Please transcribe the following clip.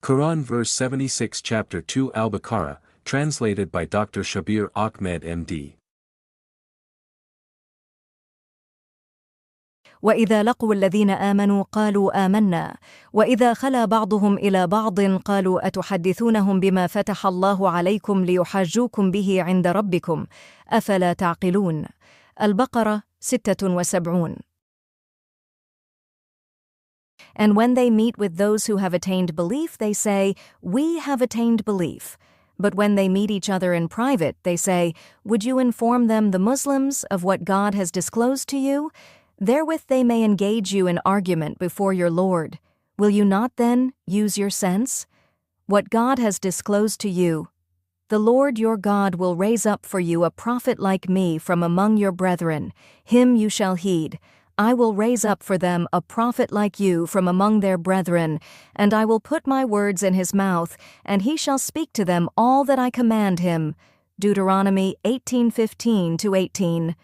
Quran verse 76 chapter 2 Al-Baqarah, translated by Dr. Shabbir Ahmed MD. وإذا لقوا الذين آمنوا قالوا آمنا وإذا خلا بعضهم إلى بعض قالوا أتحدثونهم بما فتح الله عليكم ليحاجوكم به عند ربكم أفلا تعقلون. البقرة 76. And when they meet with those who have attained belief, they say, "We have attained belief." But when they meet each other in private, they say, "Would you inform them, the Muslims, of what God has disclosed to you? Therewith they may engage you in argument before your Lord. Will you not then use your sense? What God has disclosed to you, the Lord your God will raise up for you a prophet like me from among your brethren. Him you shall heed. I will raise up for them a prophet like you from among their brethren, and I will put my words in his mouth, and he shall speak to them all that I command him." Deuteronomy 18:15-18.